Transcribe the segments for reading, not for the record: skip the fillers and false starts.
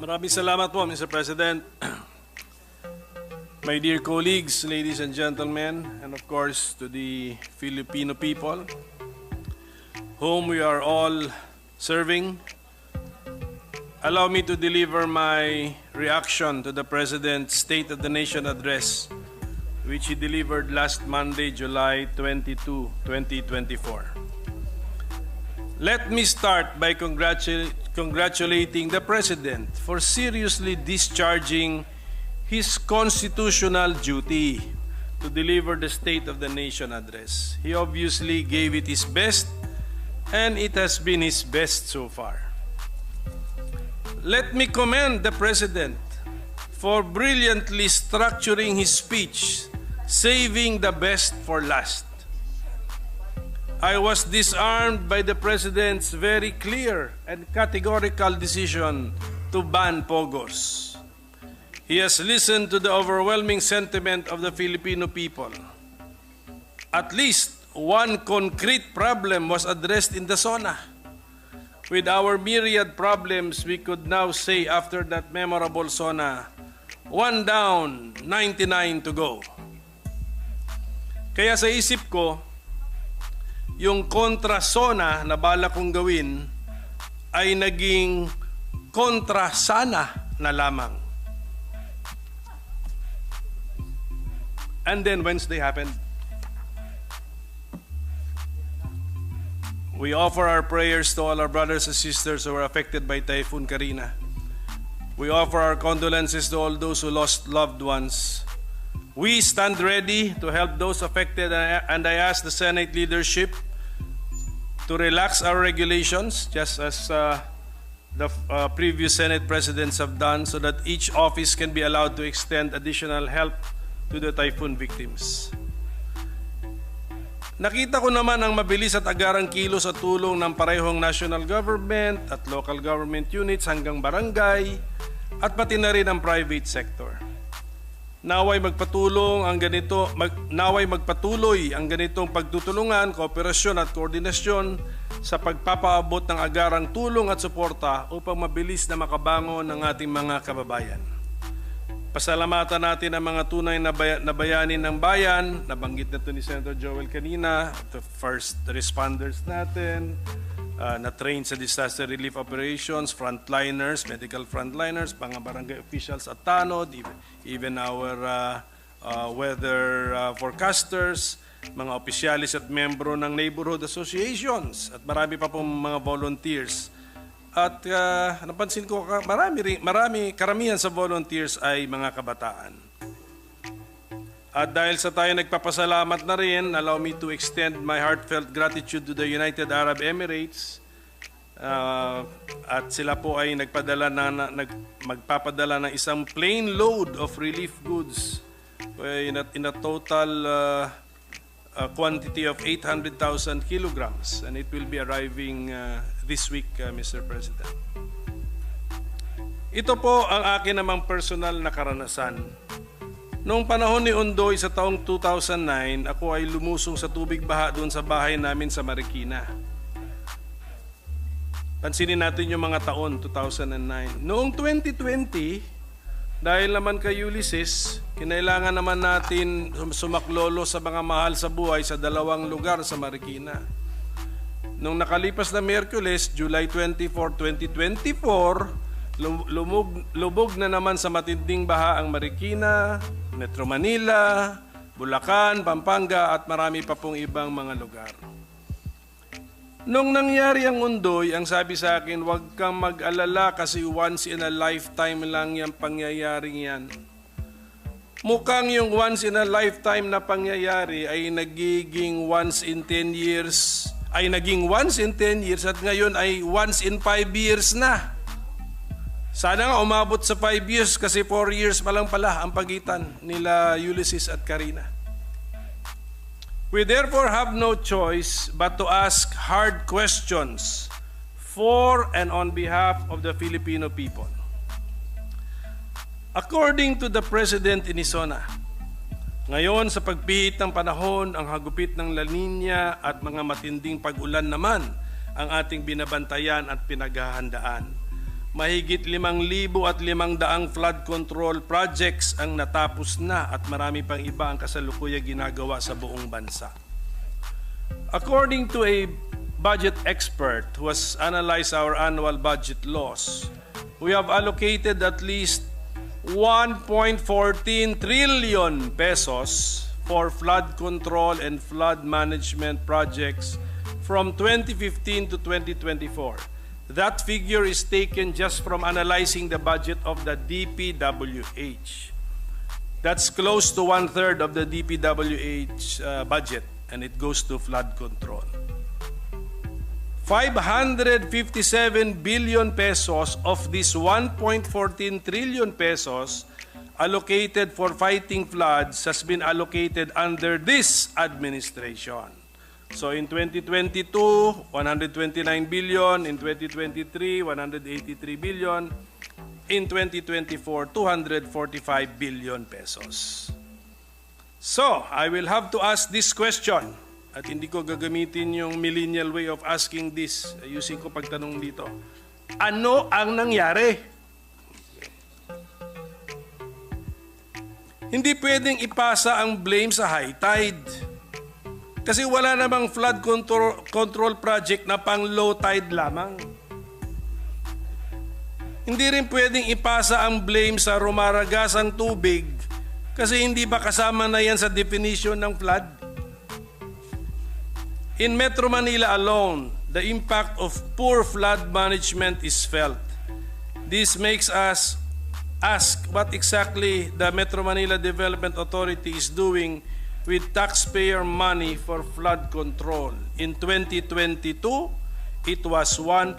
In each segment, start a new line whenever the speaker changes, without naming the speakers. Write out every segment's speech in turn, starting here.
Maraming salamat po, Mr. President. My dear colleagues, ladies and gentlemen, and of course to the Filipino people whom we are all serving, allow me to deliver my reaction to the President's State of the Nation address, which he delivered last Monday, July 22, 2024. Let me start by congratulating the President for seriously discharging his constitutional duty to deliver the State of the Nation address. He obviously gave it his best, and it has been his best so far. Let me commend the President for brilliantly structuring his speech, saving the best for last. I was disarmed by the President's very clear and categorical decision to ban pogos. He has listened to the overwhelming sentiment of the Filipino people. At least one concrete problem was addressed in the SONA. With our myriad problems, we could now say after that memorable SONA, 1 down, 99 to go. Kaya sa isip ko, yung kontra-SONA na bala kong gawin ay naging kontra-sana na lamang. And then Wednesday happened. We offer our prayers to all our brothers and sisters who were affected by Typhoon Karina. We offer our condolences to all those who lost loved ones. We stand ready to help those affected, and I ask the Senate leadership to relax our regulations, just as the previous Senate presidents have done, so that each office can be allowed to extend additional help to the typhoon victims. Nakita ko naman ang mabilis at agarang kilos at tulong ng parehong national government at local government units hanggang barangay at pati na rin ang private sector. Naway magpatuloy ang ganitong pagtutulungan, kooperasyon at koordinasyon sa pagpapaabot ng agarang tulong at suporta upang mabilis na makabangon ng ating mga kababayan. Pasalamatan natin ang mga tunay na bayani ng bayan, nabanggit na ito ni Senator Joel kanina, the first responders natin, na-train sa disaster relief operations, frontliners, medical frontliners, mga barangay officials at tanod, even our weather forecasters, mga opisyalis at membro ng neighborhood associations, at marami pa pong mga volunteers. At napansin ko, karamihan sa volunteers ay mga kabataan. At dahil sa tayo nagpapasalamat na rin, allow me to extend my heartfelt gratitude to the United Arab Emirates. At sila po ay magpapadala ng isang plane load of relief goods in a total quantity of 800,000 kilograms. And it will be arriving this week, Mr. President. Ito po ang akin namang personal na karanasan. Noong panahon ni Ondoy sa taong 2009, ako ay lumusong sa tubig baha doon sa bahay namin sa Marikina. Pansinin natin yung mga taon, 2009. Noong 2020, dahil naman kay Ulysses, kinailangan naman natin sumaklolo sa mga mahal sa buhay sa 2 lugar sa Marikina. Noong nakalipas na Miyerkules, July 24, 2024, lubog na naman sa matinding baha ang Marikina, Metro Manila, Bulacan, Pampanga at marami pa pong ibang mga lugar. Nung nangyari ang Ondoy, ang sabi sa akin, huwag kang mag-alala kasi once in a lifetime lang yung pangyayaring yan. Mukhang yung once in a lifetime na pangyayari ay naging once in 10 years at ngayon ay once in 5 years na. Sana nga umabot sa 5 years kasi 4 years pa lang pala ang pagitan nila Ulysses at Karina. We therefore have no choice but to ask hard questions for and on behalf of the Filipino people. According to the President in Isona, ngayon sa pagpihit ng panahon, ang hagupit ng La Nina at mga matinding pag-ulan naman ang ating binabantayan at pinaghahandaan. mahigit 5,500 flood control projects ang natapos na at marami pang iba ang kasalukuyang ginagawa sa buong bansa. According to a budget expert who has analyzed our annual budget laws, we have allocated at least 1.14 trillion pesos for flood control and flood management projects from 2015 to 2024. That figure is taken just from analyzing the budget of the DPWH. That's close to 1/3 of the DPWH budget, and it goes to flood control. 557 billion pesos of this 1.14 trillion pesos allocated for fighting floods has been allocated under this administration. So in 2022, 129 billion, in 2023, 183 billion, in 2024, 245 billion pesos. So, I will have to ask this question, at hindi ko gagamitin yung millennial way of asking this, ayusin ko pagtanong dito. Ano ang nangyari? Hindi pwedeng ipasa ang blame sa high tide. Kasi wala namang flood control project na pang low tide lamang. Hindi rin pwedeng ipasa ang blame sa rumaragasang tubig kasi hindi ba kasama na yan sa definition ng flood? In Metro Manila alone, the impact of poor flood management is felt. This makes us ask what exactly the Metro Manila Development Authority is doing with taxpayer money for flood control. In 2022, it was 1.4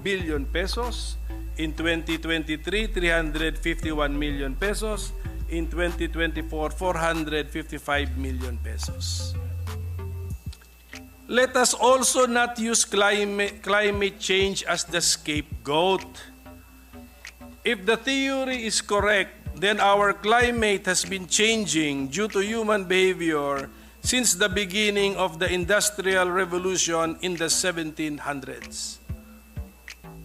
billion pesos. In 2023, 351 million pesos. In 2024, 455 million pesos. Let us also not use climate change as the scapegoat. If the theory is correct, then our climate has been changing due to human behavior since the beginning of the Industrial Revolution in the 1700s.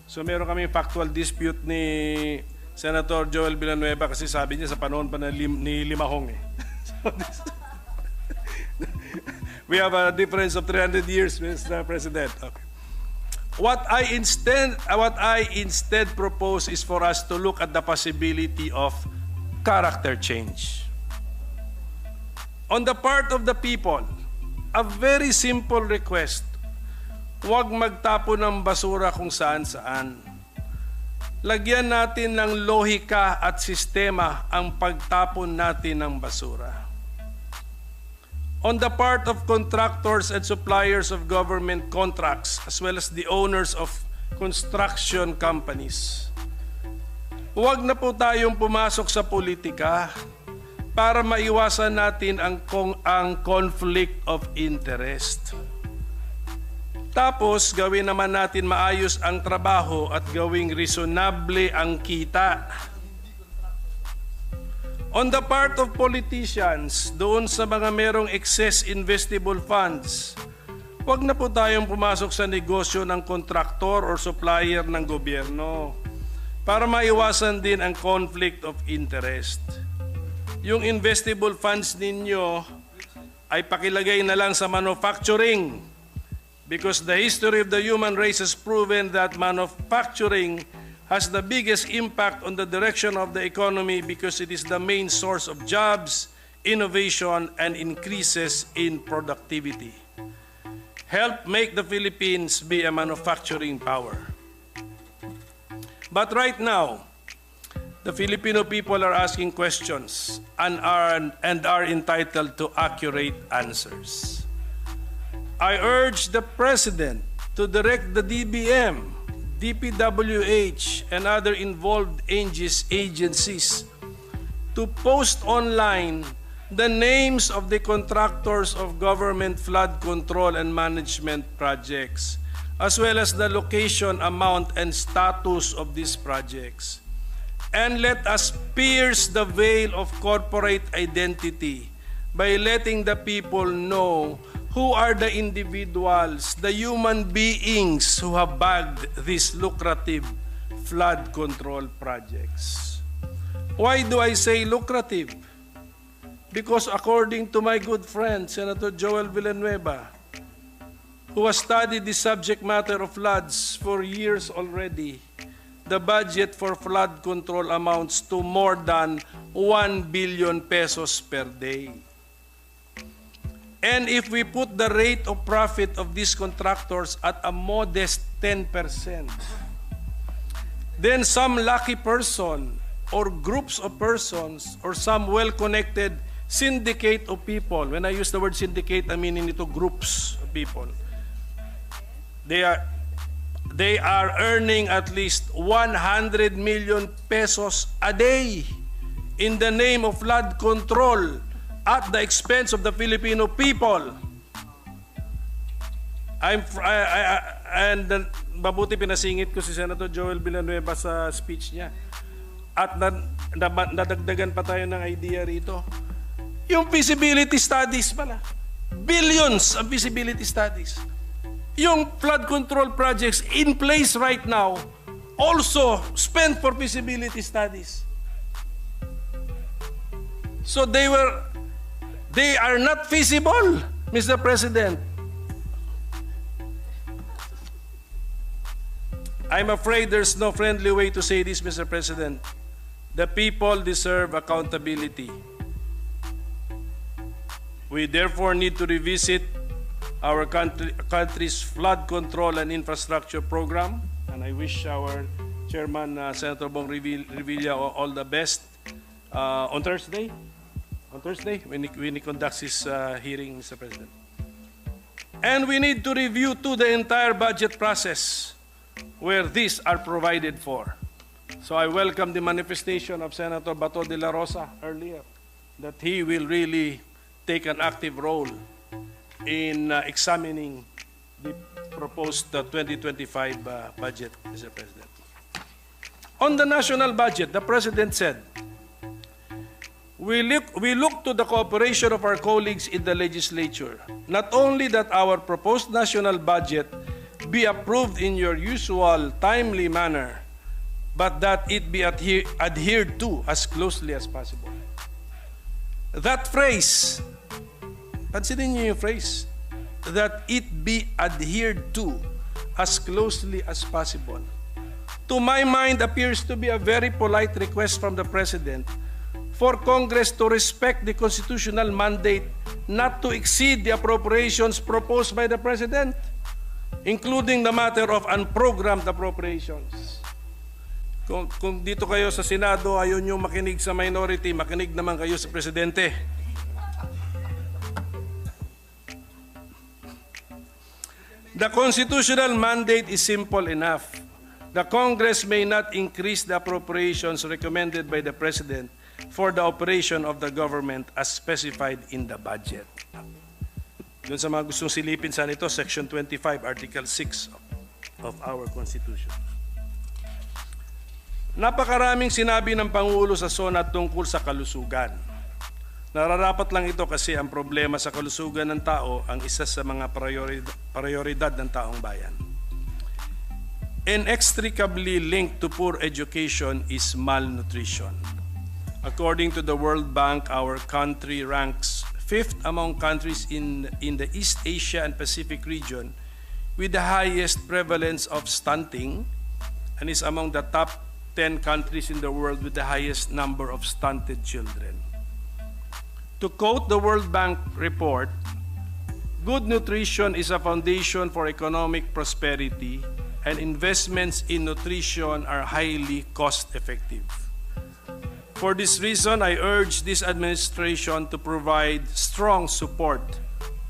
So meron kami factual dispute ni Senator Joel Villanueva kasi sabi niya sa panahon pa ni Limahong eh. We have a difference of 300 years, Mr. President. Okay. What I instead propose is for us to look at the possibility of character change. On the part of the people, a very simple request, huwag magtapon ng basura kung saan-saan. Lagyan natin ng lohika at sistema ang pagtapon natin ng basura. On the part of contractors and suppliers of government contracts, as well as the owners of construction companies, huwag na po tayong pumasok sa politika para maiwasan natin ang conflict of interest. Tapos, gawin naman natin maayos ang trabaho at gawing reasonable ang kita. On the part of politicians, doon sa mga merong excess investable funds, huwag na po tayong pumasok sa negosyo ng kontraktor or supplier ng gobyerno para maiwasan din ang conflict of interest. Yung investable funds ninyo ay pakilagay na lang sa manufacturing because the history of the human race has proven that manufacturing has the biggest impact on the direction of the economy because it is the main source of jobs, innovation, and increases in productivity. Help make the Philippines be a manufacturing power. But right now, the Filipino people are asking questions and are entitled to accurate answers. I urge the President to direct the DBM, DPWH, and other involved agencies to post online the names of the contractors of government flood control and management projects, as well as the location, amount, and status of these projects. And let us pierce the veil of corporate identity by letting the people know who are the individuals, the human beings who have bagged these lucrative flood control projects. Why do I say lucrative? Because according to my good friend, Senator Joel Villanueva, who has studied the subject matter of floods for years already, the budget for flood control amounts to more than 1 billion pesos per day. And if we put the rate of profit of these contractors at a modest 10%, then some lucky person or groups of persons or some well-connected syndicate of people, when I use the word syndicate, I mean into groups of people, they are earning at least 100 million pesos a day in the name of flood control at the expense of the Filipino people. And mabuti pinasingit ko si Senator Joel Villanueva sa speech niya. At nadagdagan pa tayo ng idea rito. Yung feasibility studies pala. Billions ang feasibility studies. Yung flood control projects in place right now also spent for feasibility studies. So they are not feasible, Mr. President. I'm afraid there's no friendly way to say this, Mr. President. The people deserve accountability. We therefore need to revisit our country's flood control and infrastructure program, and I wish our Chairman, Senator Bong Revilla, all the best on Thursday. On Thursday, when he conducts his hearing, Mr. President. And we need to review too the entire budget process where these are provided for. So I welcome the manifestation of Senator Bato de la Rosa earlier, that he will really take an active role in examining the proposed 2025 budget, Mr. President. On the national budget, the President said, we look to the cooperation of our colleagues in the legislature. Not only that our proposed national budget be approved in your usual timely manner, but that it be adhered to as closely as possible. That phrase, pansinin niyo yung phrase, that it be adhered to as closely as possible, to my mind appears to be a very polite request from the President for Congress to respect the constitutional mandate not to exceed the appropriations proposed by the President, including the matter of unprogrammed appropriations. Kung dito kayo sa Senado, ayaw nyo makinig sa minority, makinig naman kayo sa Presidente. The constitutional mandate is simple enough. The Congress may not increase the appropriations recommended by the President for the operation of the government as specified in the budget. Doon sa mga gustong silipin sa nito, Section 25, Article 6 of our Constitution. Napakaraming sinabi ng Pangulo sa SONA tungkol sa kalusugan. Nararapat lang ito kasi ang problema sa kalusugan ng tao ang isa sa mga prioridad ng taong bayan. Inextricably linked to poor education is malnutrition. According to the World Bank, our country ranks 5th among countries in the East Asia and Pacific region with the highest prevalence of stunting, and is among the top 10 countries in the world with the highest number of stunted children. To quote the World Bank report, good nutrition is a foundation for economic prosperity, and investments in nutrition are highly cost-effective. For this reason, I urge this administration to provide strong support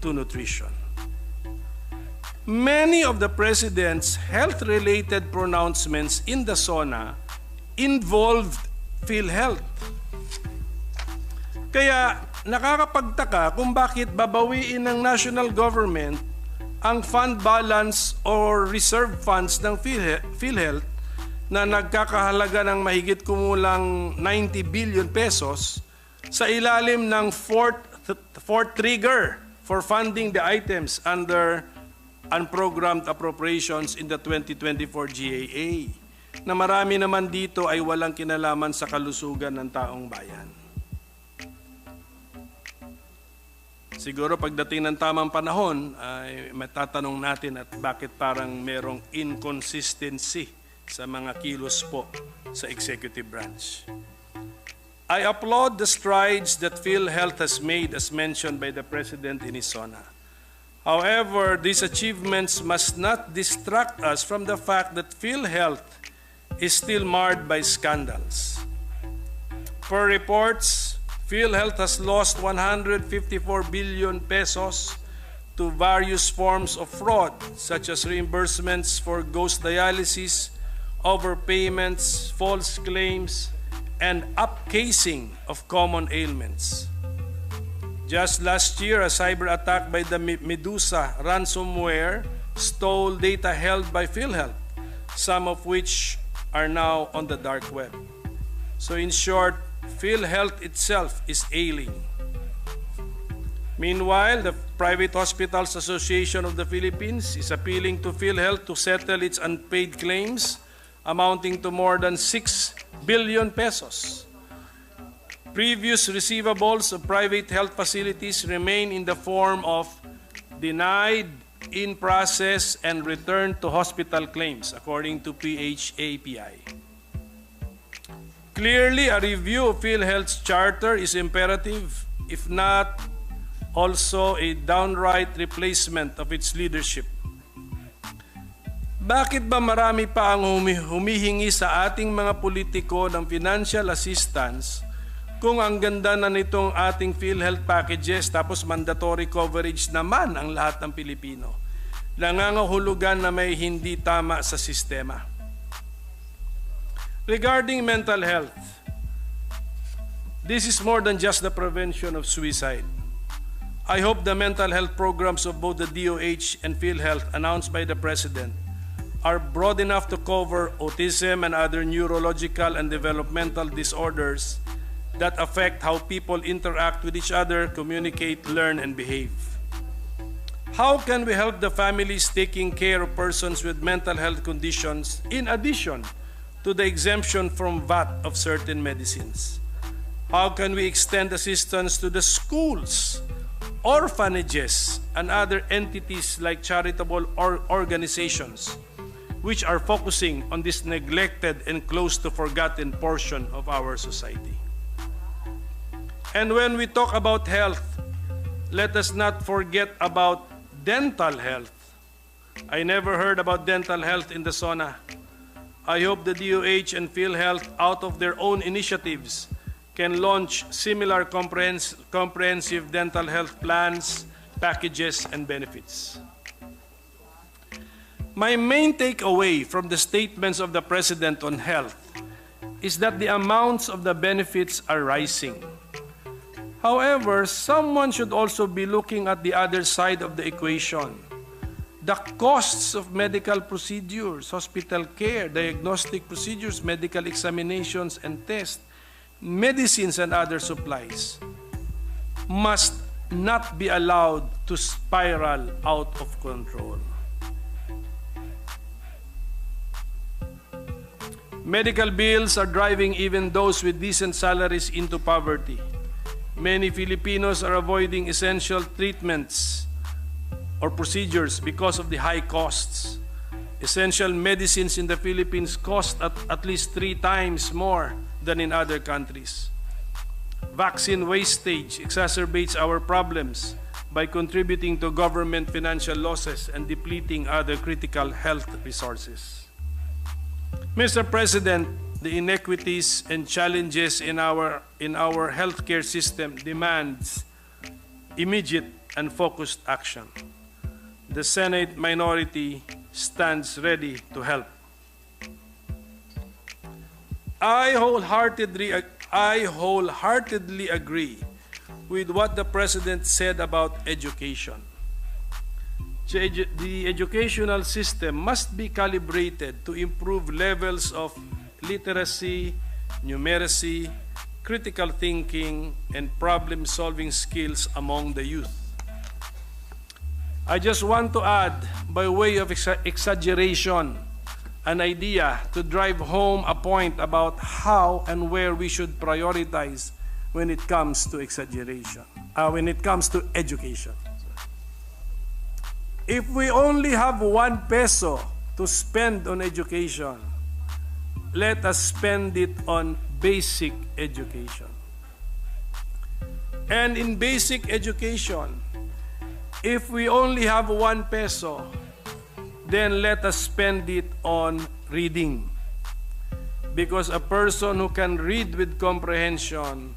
to nutrition. Many of the President's health-related pronouncements in the SONA involved PhilHealth. Kaya nakakapagtaka kung bakit babawiin ng national government ang fund balance or reserve funds ng PhilHealth na nagkakahalaga ng mahigit kumulang 90 billion pesos sa ilalim ng fourth trigger for funding the items under unprogrammed appropriations in the 2024 GAA. na marami naman dito ay walang kinalaman sa kalusugan ng taong bayan. Siguro pagdating ng tamang panahon ay matatanong natin at bakit parang merong inconsistency sa mga kilos po sa executive branch. I applaud the strides that PhilHealth has made as mentioned by the President in his SONA. However, these achievements must not distract us from the fact that PhilHealth is still marred by scandals. Per reports, PhilHealth has lost 154 billion pesos to various forms of fraud such as reimbursements for ghost dialysis, overpayments, false claims, and upcasing of common ailments. Just last year, a cyber attack by the Medusa ransomware stole data held by PhilHealth, some of which are now on the dark web. So in short, PhilHealth itself is ailing. Meanwhile, the Private Hospitals Association of the Philippines is appealing to PhilHealth to settle its unpaid claims amounting to more than 6 billion pesos. Previous receivables of private health facilities remain in the form of denied, in process, and return to hospital claims, according to PHAPI. Clearly, a review of PhilHealth's charter is imperative, if not also a downright replacement of its leadership. Bakit ba marami pa ang humihingi sa ating mga politiko ng financial assistance kung ang ganda na nitong ating PhilHealth packages tapos mandatory coverage naman ang lahat ng Pilipino? Nangangahulugan na may hindi tama sa sistema. Regarding mental health, this is more than just the prevention of suicide. I hope the mental health programs of both the DOH and PhilHealth announced by the President are broad enough to cover autism and other neurological and developmental disorders that affect how people interact with each other, communicate, learn, and behave. How can we help the families taking care of persons with mental health conditions in addition to the exemption from VAT of certain medicines? How can we extend assistance to the schools, orphanages, and other entities like charitable organizations which are focusing on this neglected and close to forgotten portion of our society? And when we talk about health, let us not forget about dental health. I never heard about dental health in the SONA. I hope the DOH and PhilHealth, out of their own initiatives, can launch similar comprehensive dental health plans, packages, and benefits. My main takeaway from the statements of the President on health is that the amounts of the benefits are rising. However, someone should also be looking at the other side of the equation. The costs of medical procedures, hospital care, diagnostic procedures, medical examinations and tests, medicines and other supplies must not be allowed to spiral out of control. Medical bills are driving even those with decent salaries into poverty. Many Filipinos are avoiding essential treatments or procedures because of the high costs. Essential medicines in the Philippines cost at least 3 times more than in other countries. Vaccine wastage exacerbates our problems by contributing to government financial losses and depleting other critical health resources. Mr. President, the inequities and challenges in our healthcare system demands immediate and focused action. The Senate minority stands ready to help. I wholeheartedly agree with what the President said about education. The educational system must be calibrated to improve levels of literacy, numeracy, critical thinking, and problem-solving skills among the youth. I just want to add, by way of exaggeration, an idea to drive home a point about how and where we should prioritize when it comes to when it comes to education. If we only have 1 peso to spend on education, let us spend it on basic education. And in basic education, if we only have 1 peso, then let us spend it on reading. Because a person who can read with comprehension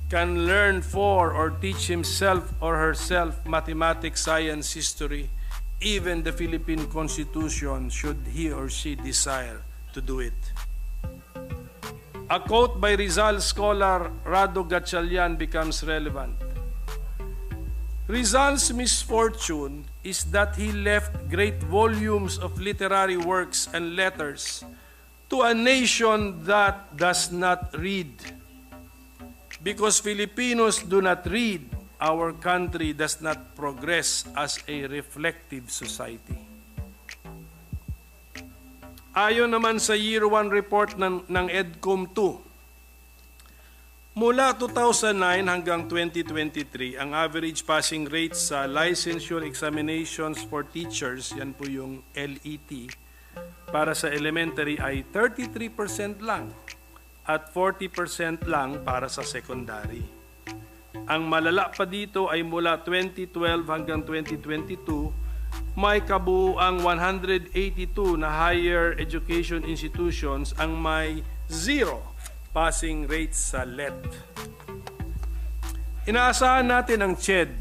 can learn for or teach himself or herself mathematics, science, history, even the Philippine Constitution, should he or she desire to do it. A quote by Rizal scholar Rado Gatchalian becomes relevant. Rizal's misfortune is that he left great volumes of literary works and letters to a nation that does not read. Because Filipinos do not read, our country does not progress as a reflective society. Ayon naman sa Year 1 report ng EDCOM 2, mula 2009 hanggang 2023, ang average passing rate sa licensure examinations for teachers, yan po yung LET, para sa elementary ay 33% lang at 40% lang para sa secondary. Ang malala pa dito ay mula 2012 hanggang 2022, may kabuuang 182 na higher education institutions ang may 0 passing rates sa LET. Inaasahan natin ang CHED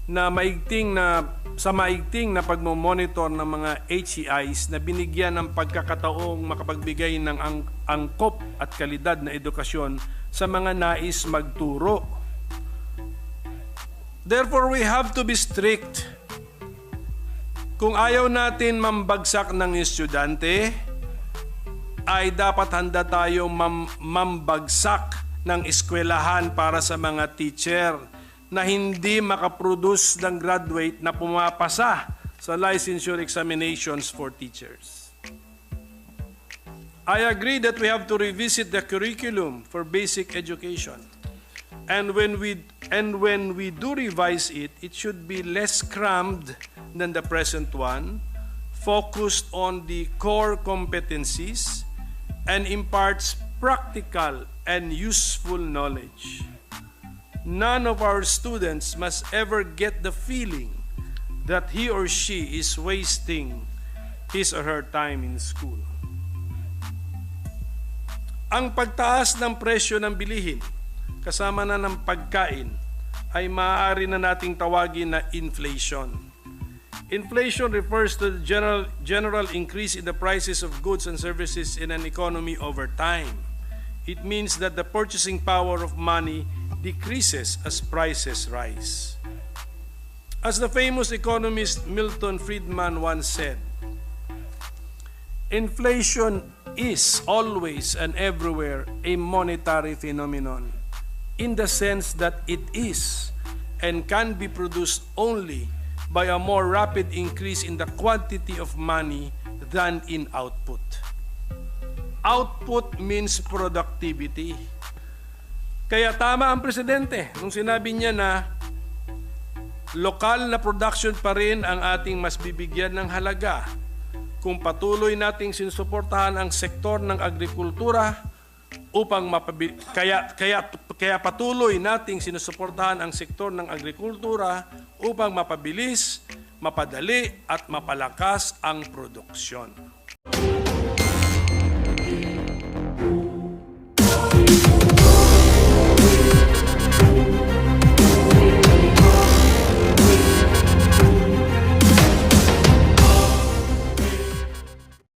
na maigting na pagmomonitor ng mga HEIs na binigyan ng pagkakataong makapagbigay ng angkop at kalidad na edukasyon sa mga nais magturo. Therefore, we have to be strict. Kung ayaw natin mambagsak ng estudyante, ay dapat handa tayong mambagsak ng eskwelahan para sa mga teacher na hindi makaproduce ng graduate na pumapasa sa licensure examinations for teachers. I agree that we have to revisit the curriculum for basic education. And when we do revise it, it should be less crammed than the present one, focused on the core competencies, and imparts practical and useful knowledge. None of our students must ever get the feeling that he or she is wasting his or her time in school. Ang pagtaas ng presyo ng bilihin, kasama na ng pagkain, ay maaari na nating tawagin na inflation. Inflation refers to the general increase in the prices of goods and services in an economy over time. It means that the purchasing power of money decreases as prices rise. As the famous economist Milton Friedman once said, inflation is always and everywhere a monetary phenomenon, in the sense that it is and can be produced only by a more rapid increase in the quantity of money than in output. Output means productivity. Kaya tama ang presidente nung sinabi niya na lokal na production pa rin ang ating mas bibigyan ng halaga kung patuloy nating sinusuportahan ang sektor ng agrikultura upang kaya patuloy nating sinusuportahan ang sektor ng agrikultura upang mapabilis, mapadali at mapalakas ang produksyon.